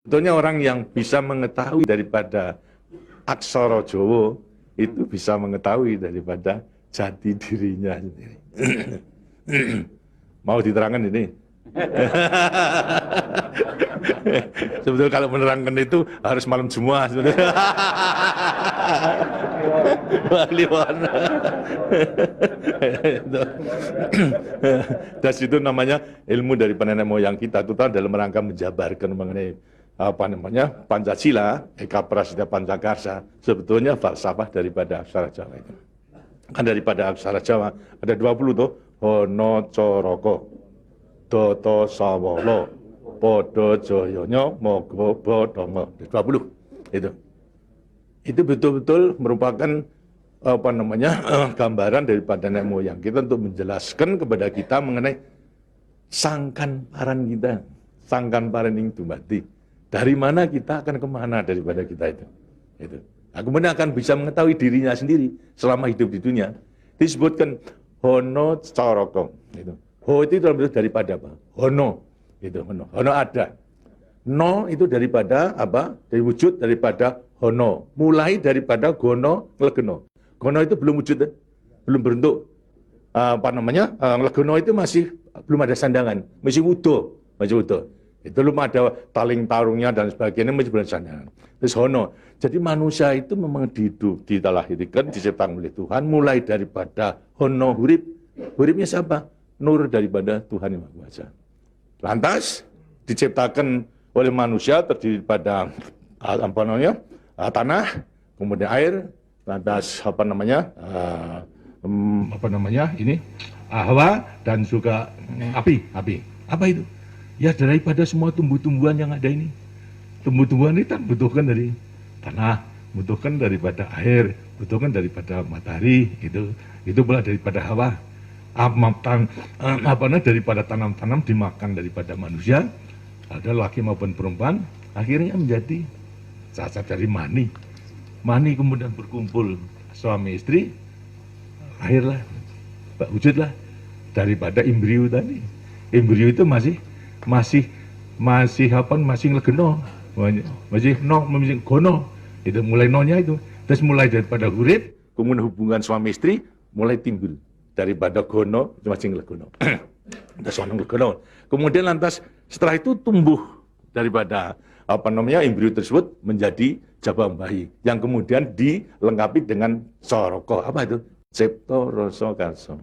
Sebetulnya orang yang bisa mengetahui daripada aksara Jawa itu bisa mengetahui daripada jati dirinya sendiri. Mau diterangkan ini? Sebetulnya kalau menerangkan itu harus malam Jumat sebetulnya. Dan itu namanya ilmu dari nenek moyang kita itu dalam rangka menjabarkan mengenai apa namanya Pancasila, Eka Prasetya Pancakarsa, sebetulnya falsafah daripada aksara Jawa itu. Kan daripada aksara Jawa ada 20 tuh, Hono Coroko, Doto Sawolo, Podo Joyonya, Mogo Bodongo, 20 itu. Itu betul-betul merupakan apa namanya gambaran daripada nenek moyang kita untuk menjelaskan kepada kita mengenai sangkan paran kita, sangkan paran ing dumati. Dari mana kita akan kemana daripada kita itu. Nah, kemudian akan bisa mengetahui dirinya sendiri selama hidup di dunia. Disebutkan Hono Coroko. Ho itu dalam bentuk daripada apa? Hono. Hono. Hono ada. No itu daripada apa? Dari wujud daripada Hono. Mulai daripada Gono Nglegeno. Gono itu belum wujud, belum berbentuk. Apa namanya? Nglegeno itu masih belum ada sandangan, masih wudo, masih wudo. Itu belum ada taling tarungnya dan sebagainya, masih belum sandangan. Terus Hono. Jadi manusia itu memang dilahirkan, diciptakan oleh Tuhan, mulai daripada Hono hurip. Huripnya siapa? Nur daripada Tuhan Yang Maha Kuasa. Lantas diciptakan oleh manusia terdiri pada apa namanya tanah, kemudian air, lantas apa namanya ini hawa dan juga api. Apa itu? Ya daripada semua tumbuh-tumbuhan yang ada ini. Tumbuh-tumbuhan ini kan butuhkan dari tanah, butuhkan daripada air, butuhkan daripada matahari, itu pula daripada hawa. Daripada tanam-tanam dimakan daripada manusia, ada laki maupun perempuan, akhirnya menjadi cacat dari mani. Mani kemudian berkumpul suami istri, lahirlah, wujudlah daripada embrio tadi. Embrio itu masih nglegeno, masih gono. Itu mulai nonya itu. Terus mulai daripada hurip, kemudian hubungan suami istri mulai timbul. Daripada gono, masih nglegono. Kemudian lantas setelah itu tumbuh daripada apa namanya embrio tersebut menjadi jabang bayi yang kemudian dilengkapi dengan coroko. Apa itu? Cipta rasa karsa.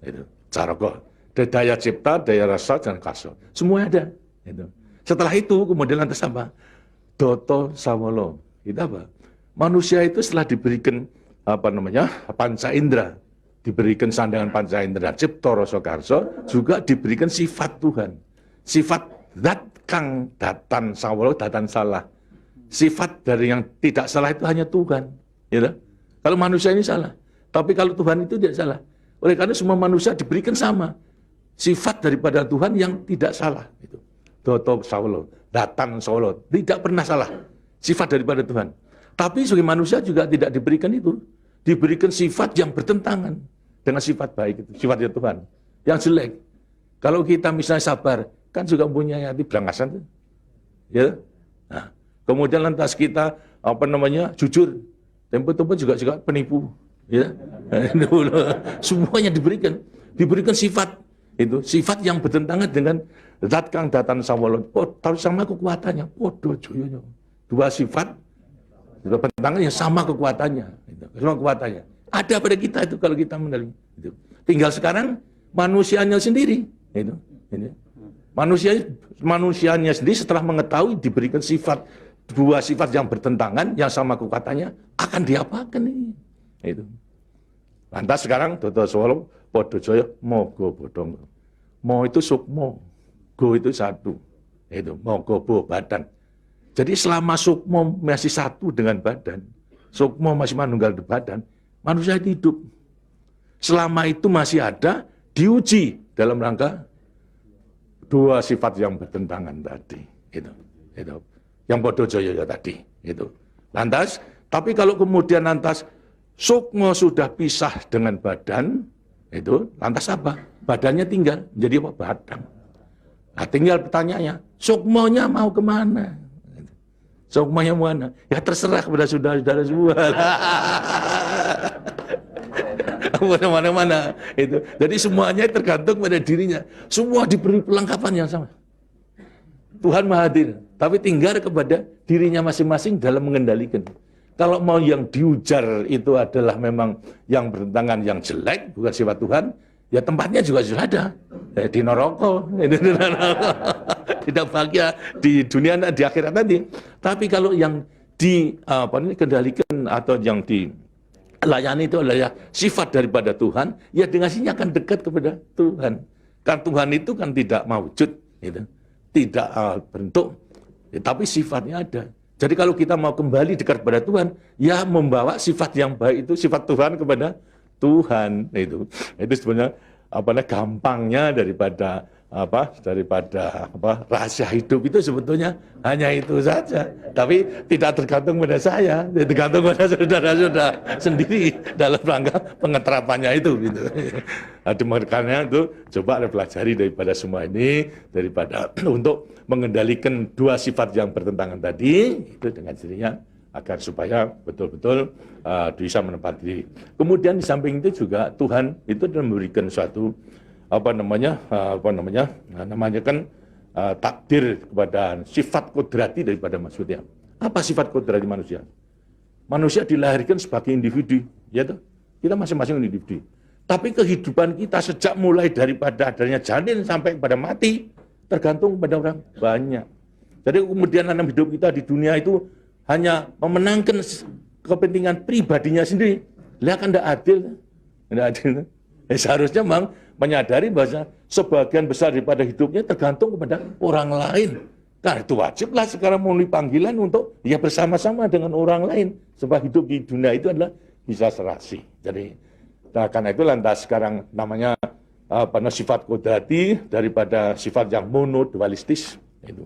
Itu coroko. Daya cipta, daya rasa dan karsa. Semua ada. Itu. Setelah itu kemudian lantas apa? Doto sawolo. Itu apa? Manusia itu setelah diberikan apa namanya panca indera, diberikan sandangan panca indera, cipta rasa karsa, juga diberikan sifat Tuhan. Sifat zat kang datan sawolo, datan salah. Sifat dari yang tidak salah itu hanya Tuhan. Ya, kalau manusia ini salah. Tapi kalau Tuhan itu tidak salah. Oleh karena semua manusia diberikan sama. Sifat daripada Tuhan yang tidak salah. Itu. Doto sawolo, datan sawolo. Tidak pernah salah. Sifat daripada Tuhan. Tapi sebagai manusia juga tidak diberikan itu. Diberikan sifat yang bertentangan dengan sifat baik itu, sifatnya Tuhan. Yang jelek. Kalau kita misalnya sabar, kan juga punya hati berangasan. Ya. Nah, kemudian lantas kita apa namanya jujur, tempo-tempo juga penipu. Ya. Semuanya diberikan sifat itu, sifat yang bertentangan dengan zat kang datan sawolo. Tahu sama kekuatannya. Podo joyonya. Dua sifat bertentangan yang sama kekuatannya. Semua kekuatannya. Ada pada kita itu kalau kita menerima. Itu. Tinggal sekarang manusianya sendiri. Itu. Manusianya sendiri setelah mengetahui diberikan sifat, dua sifat yang bertentangan, yang sama kekuatannya, akan diapakan ini? Itu. Lantas sekarang Doto Sawolo, Podo Joyo, Mogo Bodong. Mo itu sukmo, go itu satu. Itu Mogo Bo badan. Jadi selama sukmo masih satu dengan badan, sukmo masih manunggal di badan, manusia hidup. Selama itu masih ada, diuji dalam rangka dua sifat yang bertentangan tadi. Itu. Yang Podo Joyo tadi. Itu. Lantas, tapi kalau kemudian lantas sukmo sudah pisah dengan badan, itu lantas apa? Badannya tinggal, jadi apa? Badan. Nah, tinggal pertanyaannya, sukmonya mau kemana? Sukmanya mana? Ya terserah kepada saudara-saudara semua. Mana-mana itu. Jadi semuanya tergantung pada dirinya. Semua diberi perlengkapan yang sama. Tuhan Maha Hadir, tapi tinggal kepada dirinya masing-masing dalam mengendalikan. Kalau mau yang diujar itu adalah memang yang bertentangan yang jelek, bukan sifat Tuhan, ya tempatnya juga sudah ada. Di neraka, tidak bahagia di dunia dan di akhirat nanti. Tapi kalau yang dikendalikan atau yang dilayani itu adalah sifat daripada Tuhan, ya dengan sini akan dekat kepada Tuhan. Kan Tuhan itu kan tidak mewujud, gitu. Tidak bentuk, tapi sifatnya ada. Jadi kalau kita mau kembali dekat kepada Tuhan, ya membawa sifat yang baik itu, sifat Tuhan kepada Tuhan. Itu sebenarnya gampangnya daripada rahasia hidup itu sebetulnya hanya itu saja. Tapi tidak tergantung pada saya, tergantung pada saudara-saudara sendiri dalam rangka pengeterapannya itu. Gitu. Makanya itu coba pelajari daripada semua ini, daripada untuk mengendalikan dua sifat yang bertentangan tadi itu dengan dirinya agar supaya betul-betul bisa menempati diri. Kemudian di samping itu juga Tuhan itu memberikan suatu takdir kepada sifat kodrati daripada manusia. Apa sifat kodrati manusia? Manusia dilahirkan sebagai individu, ya toh? Kita masing-masing individu. Tapi kehidupan kita sejak mulai daripada adanya janin sampai pada mati tergantung pada orang banyak. Jadi kemudian dalam hidup kita di dunia itu hanya memenangkan kepentingan pribadinya sendiri. Lihat kan tidak adil. Tidak adil. Seharusnya memang menyadari bahwa sebagian besar daripada hidupnya tergantung kepada orang lain. Karena itu wajiblah sekarang memenuhi panggilan untuk ya bersama-sama dengan orang lain. Sebab hidup di dunia itu adalah bisa serasi. Jadi karena itu lantas sekarang namanya sifat kodrati daripada sifat yang monodualistis. Itu.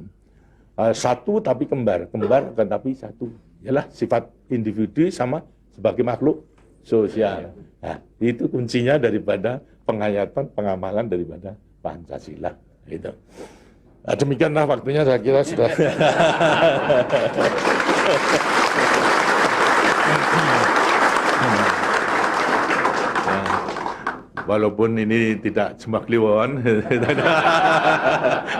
Satu tapi kembar tetapi satu. Ialah sifat individu sama sebagai makhluk sosial. Nah, itu kuncinya daripada penghayatan, pengamalan daripada Pancasila. Itu. Nah, demikianlah waktunya saya kira sudah. Walaupun ini tidak cuma kliwon,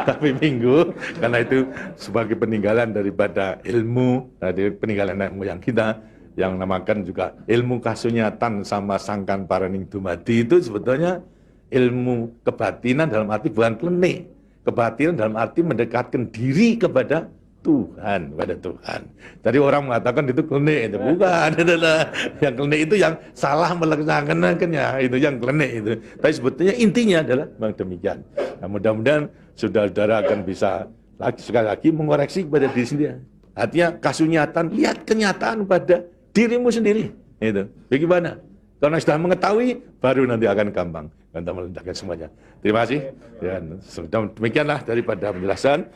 tapi minggu, karena itu sebagai peninggalan daripada ilmu, dari peninggalan moyang kita, yang namakan juga ilmu kasunyatan sama sangkan paraning dumadi itu sebetulnya ilmu kebatinan dalam arti bukan klenik. Kebatinan dalam arti mendekatkan diri kepada Tuhan, kepada Tuhan. Jadi orang mengatakan itu klenik, itu bukan. Yang klenik itu yang salah melaksanakannya, itu yang klenik itu. Tapi sebetulnya intinya adalah memang demikian. Nah, mudah-mudahan saudara-saudara akan bisa sekali lagi mengoreksi kepada diri sendiri. Artinya kasunyatan, lihat kenyataan pada dirimu sendiri. Itu. Bagaimana? Karena sudah mengetahui, baru nanti akan gampang. Kita meletakkan semuanya. Terima kasih. Dan demikianlah daripada penjelasan.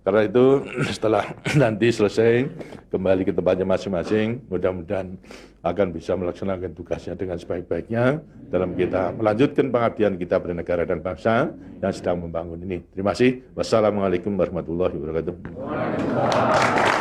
Karena itu setelah nanti selesai kembali ke tempatnya masing-masing, mudah-mudahan akan bisa melaksanakan tugasnya dengan sebaik-baiknya dalam kita melanjutkan pengabdian kita pada negara dan bangsa yang sedang membangun ini. Terima kasih. Wassalamualaikum warahmatullahi wabarakatuh.